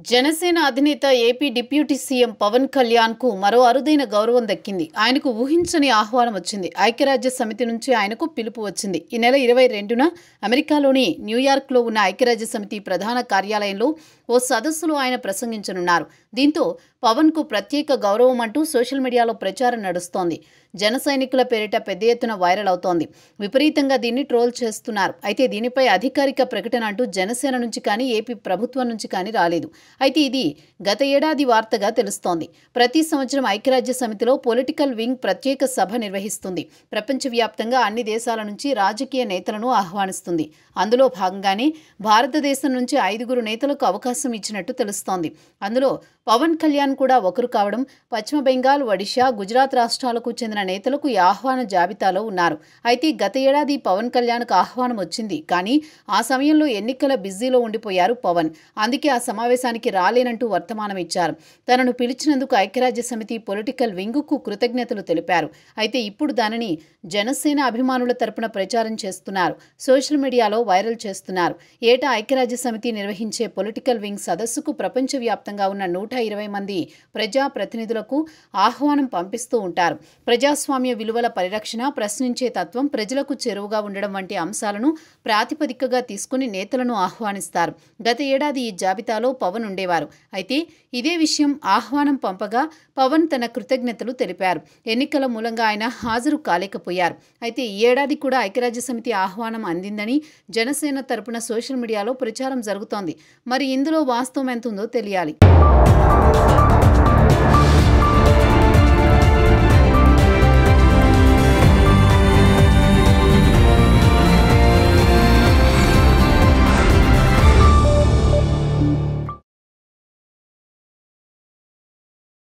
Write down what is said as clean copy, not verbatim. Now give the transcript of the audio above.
జనసేన అధినేత AP deputy CM Pawan Kalyan కు మరో అరుదైన గౌరవం దక్కింది. ఆయనకు ఊహించని ఆహ్వానం వచ్చింది. ఐక్యరాజ్య సమితి నుంచి ఆయనకు పిలుపు వచ్చింది. ఈ నెల 22న అమెరికాలోని న్యూయార్క్ లో ఉన్న ఐక్యరాజ్య సమితి ప్రధాన కార్యాలయంలో ఓ సదస్సులో ఆయన ప్రసంగించనున్నారు. దీంతో పవన్ కు ప్రత్యేక గౌరవం అంటూ సోషల్ మీడియాలో ప్రచారం నడుస్తోంది. జన సైనికుల పేరిట పెద్ద ఎత్తున వైరల్ అవుతోంది. విపరీతంగా దీన్ని ట్రోల్ చేస్తున్నారు. అయితే దీనిపై అధికారిక ప్రకటన అంటూ జనసేన నుంచి కానీ ఏపీ ప్రభుత్వం నుంచి కానీ రాలేదు. అయితే ఇది గత ఏడాది వార్తగా తెలుస్తోంది. ప్రతి సంవత్సరం ఐక్యరాజ్య సమితిలో పొలిటికల్ వింగ్ ప్రత్యేక సభ నిర్వహిస్తుంది. ప్రపంచవ్యాప్తంగా అన్ని దేశాల నుంచి రాజకీయ నేతలను ఆహ్వానిస్తుంది. అందులో భాగంగానే భారతదేశం నుంచి 5 నేతలకు అవకాశం ఇచ్చినట్టు తెలుస్తోంది. అందులో పవన్ కళ్యాణ్ కూడా ఒకరు కావడం, పశ్చిమ బెంగాల్, ఒడిషా, గుజరాత్ రాష్ట్రాలకు చెందిన నేతలకు ఈ ఆహ్వాన జాబితాలో ఉన్నారు. అయితే గత ఏడాది పవన్ కళ్యాణ్కు ఆహ్వానం వచ్చింది. కానీ ఆ సమయంలో ఎన్నికల బిజీలో ఉండిపోయారు పవన్. అందుకే ఆ సమావేశానికి రాలేనంటూ వర్తమానం ఇచ్చారు. తనను పిలిచినందుకు ఐక్యరాజ్య సమితి పొలిటికల్ వింగ్కు కృతజ్ఞతలు తెలిపారు. అయితే ఇప్పుడు దానిని జనసేన అభిమానుల తరపున ప్రచారం చేస్తున్నారు. సోషల్ మీడియాలో వైరల్ చేస్తున్నారు. ఏటా ఐక్యరాజ్య సమితి నిర్వహించే పొలిటికల్ వింగ్ సదస్సుకు ప్రపంచవ్యాప్తంగా ఉన్న 120 మంది ప్రజా ప్రతినిధులకు ఆహ్వానం పంపిస్తూ ఉంటారు. ప్రజాస్వామ్య విలువల పరిరక్షణ, ప్రశ్నించే తత్వం, ప్రజలకు చేరువగా ఉండడం వంటి అంశాలను ప్రాతిపదికగా తీసుకుని నేతలను ఆహ్వానిస్తారు. గత ఏడాది ఈ జాబితాలో పవన్ ఉండేవారు. అయితే ఇదే విషయం ఆహ్వానం పంపగా పవన్ తన కృతజ్ఞతలు తెలిపారు. ఎన్నికల మూలంగా ఆయన హాజరు కాలేకపోయారు. అయితే ఈ ఏడాది కూడా ఐక్యరాజ్య సమితి ఆహ్వానం అందిందని జనసేన తరపున సోషల్ మీడియాలో ప్రచారం జరుగుతోంది. మరి ఇందులో వాస్తవం ఎంత ఉందో తెలియాలి.